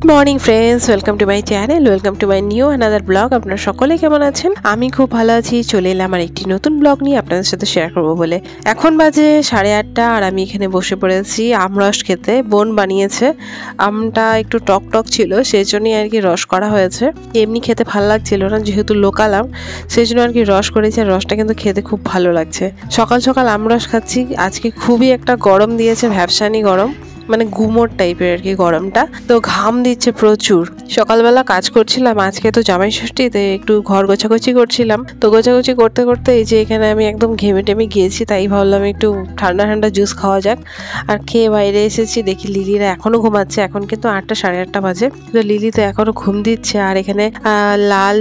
Morning friends, welcome to my channel, welcome to my new another blog. আপনারা সকলে কেমন আছেন? আমি খুব ভালো আছি। চলে এলাম আমার একটি নতুন ব্লগ নিয়ে আপনাদের সাথে শেয়ার করব বলে। এখন বাজে 8:30 আর আমি এখানে বসে পড়েছি আমরস খেতে। বোন বানিয়েছে, আমটা একটু টক টক ছিল, সেই জন্যই আর কি রস করা হয়েছে। এমনি খেতে ভালো লাগছিল না, যেহেতু লোকাল আম, সেই জন্য আর কি রস করেছে। রসটা কিন্তু খেতে খুব ভালো লাগছে। সকাল সকাল আমরস খাচ্ছি। আজকে খুবই একটা গরম দিয়েছে, ভ্যাপসানি গরম, মানে গুমোট টাইপের আর কি গরমটা। তো ঘাম দিচ্ছে প্রচুর। সকালবেলা কাজ করছিলাম, আজকে তো জামাই ষষ্ঠীতে একটু ঘর গোছাগুছি করছিলাম। তো গোছাগুছি করতে করতে এই যে এখানে আমি একদম ঘেমে টেমে গিয়েছি, তাই ভাবলাম একটু ঠান্ডা ঠান্ডা জুস খাওয়া যাক। আর খেয়ে বাইরে এসেছি, দেখি লিলিরা এখনো ঘুমাচ্ছে। এখন কিন্তু 8টা 8:30 বাজে। তো লিলি তো এখনো ঘুম দিচ্ছে। আর এখানে লাল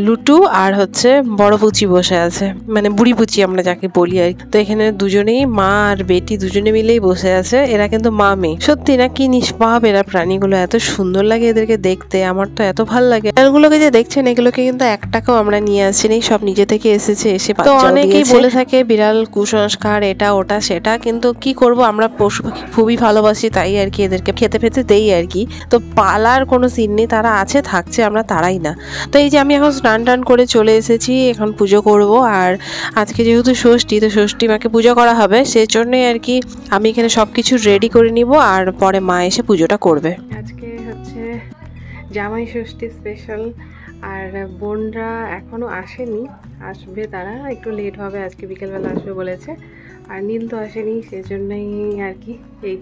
লুটু আর হচ্ছে বড় পুচি বসে আছে, মানে বুড়ি পুচি আমরা যাকে বলি আর কি। তো এখানে দুজনেই, মা আর বেটি দুজনে মিলেই বসে আছে। এরা কিন্তু মা মেয়ে। সত্যি না, কি নিষ্পাপ এরা প্রাণীগুলো, এত সুন্দর লাগে এদেরকে দেখতে। আমার তো এত ভালো লাগে। এগুলোকে যে দেখছেন, এগুলোকে কিন্তু একটাকেও আমরা নিয়ে আসিনি, সব নিজে থেকে এসেছে। এসে তো অনেকেই বলে থাকে বিড়াল কুসংস্কার, এটা ওটা সেটা, কিন্তু কি করব, আমরা পশু পাখি খুবই ভালোবাসি, তাই আর কি এদেরকে খেতে ফেতে দেই আর কি। তো পালার কোনো সিন নেই, তারা আছে, থাকছে, আমরা তারাই না। তো এই যে আমি এখন স্নান টান করে চলে এসেছি, এখন পুজো করব। আর আজকে যেহেতু ষষ্ঠী, তো ষষ্ঠী মাকে পুজো করা হবে, সেই জন্যই আর কি আমি এখানে সব কিছু রেডি করে নিব, আর পরে মা এসে পুজোটা করবে। আজকে হচ্ছে জামাই ষষ্ঠী স্পেশাল। আর বোনরা এখনও আসেনি, আসবে, তারা একটু লেট হবে, আজকে বিকেলবেলা আসবে বলেছে। আর নীল তো আসেনি, সেজন্যই আর কি। এই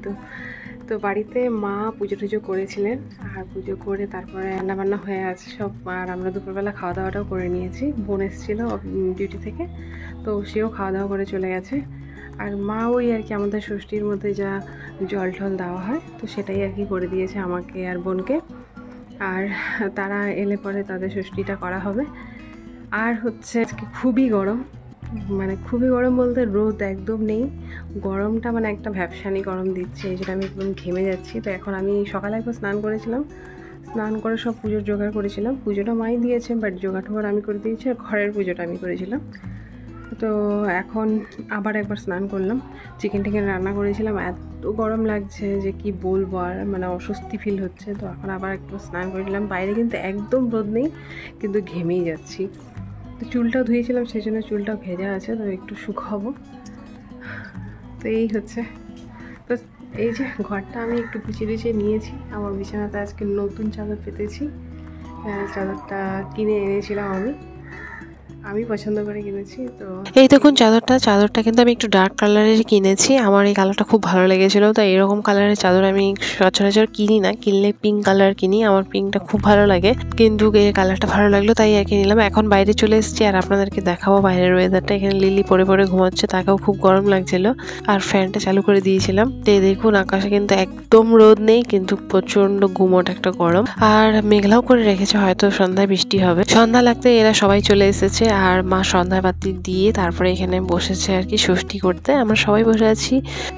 তো বাড়িতে মা পুজো টুজো করেছিলেন, আর পুজো করে তারপরে রান্নাবান্না হয়ে আছে সব। আর আমরা দুপুরবেলা খাওয়া দাওয়াটাও করে নিয়েছি। বোন এসেছিল ডিউটি থেকে, তো সেও খাওয়া দাওয়া করে চলে গেছে। আর মা ওই আর কি আমাদের ষষ্ঠীর মধ্যে যা জল টল দেওয়া হয়, তো সেটাই আর কি করে দিয়েছে আমাকে আর বোনকে। আর তারা এলে পরে তাদের ষষ্ঠীটা করা হবে। আর হচ্ছে আজকে খুবই গরম, মানে খুবই গরম বলতে রোদ একদম নেই, গরমটা মানে একটা ভ্যাপসানি গরম দিচ্ছে। এই যেটা আমি একদম ঘেমে যাচ্ছি। তো এখন আমি সকালে একবার স্নান করেছিলাম, স্নান করে সব পুজোর জোগাড় করেছিলাম। পুজোটা মাই দিয়েছে, বাট জোগাড় টোগাড় আমি করে দিয়েছি, আর ঘরের পুজোটা আমি করেছিলাম। তো এখন আবার একবার স্নান করলাম, চিকেন টিকেন রান্না করেছিলাম। এত গরম লাগছে যে কি বলবো, আর মানে অস্বস্তি ফিল হচ্ছে। তো এখন আবার একটু স্নান করেছিলাম। বাইরে কিন্তু একদম রোদ নেই, কিন্তু ঘেমেই যাচ্ছি। তো চুলটাও ধুয়েছিলাম, সেই জন্য চুলটাও ভেজা আছে, তো একটু শুকাবো। তো এই হচ্ছে, তো এই যে ঘরটা আমি একটু গুছিয়ে নিয়েছি। আমার বিছানাতে আজকে নতুন চাদর পেতেছি। চাদরটা কিনে এনেছিলাম, আমি পছন্দ করে কিনেছি। তো এই দেখুন চাদরটা কিন্তু আমি একটু ডার্ক কালারের কিনেছি। আমার এই কালারটা খুব ভালো লেগেছিলো, তো এরকম কালারের চাদর আমি সচরাচর কিনি না, কিনলে পিঙ্ক কালার কিনি। আমার পিঙ্কটা খুব ভালো লাগে, কিন্তু এই কালারটা ভালো লাগলো তাই আর কি নিলাম। এখন বাইরে চলে এসেছি, আর আপনাদেরকে দেখাবো বাইরের ওয়েদারটা। এখানে লিলি পরে পরে ঘুমাচ্ছে, তাকেও খুব গরম লাগছিল, আর ফ্যানটা চালু করে দিয়েছিলাম। তো দেখুন আকাশে কিন্তু একদম রোদ নেই, কিন্তু প্রচন্ড গুমোট একটা গরম, আর মেঘলাও করে রেখেছে, হয়তো সন্ধ্যায় বৃষ্টি হবে। সন্ধ্যা লাগতে এরা সবাই চলে এসেছে, আর মা সন্ধ্যা বাতি দিয়ে তারপরে এখানে বসেছে আর কি ষষ্ঠী করতে। আমরা সবাই বসে আছি।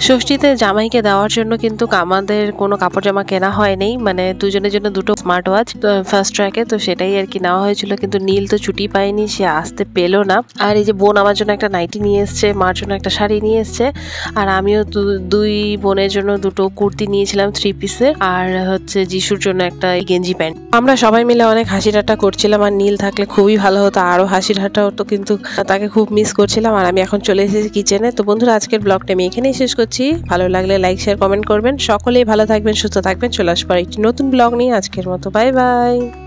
ষষ্ঠীতে জামাইকে দেওয়ার জন্য কিন্তু আমাদের কোনো কাপড় জামা কেনা হয়নি, মানে দুজনের জন্য দুটো স্মার্ট ওয়াচ ফার্স্ট ট্র্যাকে, তো সেটাই আর কি নেওয়া হয়েছিল। কিন্তু নীল তো ছুটি পায়নি, সে আসতে পেলো না। আর এই যে বোন আমার জন্য একটা নাইটি নিয়ে এসছে, মার জন্য একটা শাড়ি নিয়ে এসছে, আর আমিও দুই বোনের জন্য দুটো কুর্তি নিয়েছিলাম 3 পিসের, আর হচ্ছে যিশুর জন্য একটা গেঞ্জি প্যান্ট। আমরা সবাই মিলে অনেক হাসি ঠাট্টা করছিলাম, আর নীল থাকলে খুবই ভালো হতো, আরো হাসি ঠাট্টা হতো, কিন্তু তাকে খুব মিস করছিলাম। আর আমি এখন চলে এসেছি কিচেনে। তো বন্ধুরা, আজকের ব্লগটা আমি এখানেই শেষ করছি। ভালো লাগলে লাইক শেয়ার কমেন্ট করবেন। সকলেই ভালো থাকবেন, সুস্থ থাকবেন। চলে আসবো একটি নতুন ব্লগ নিয়ে। আজকের মতো বাই বাই।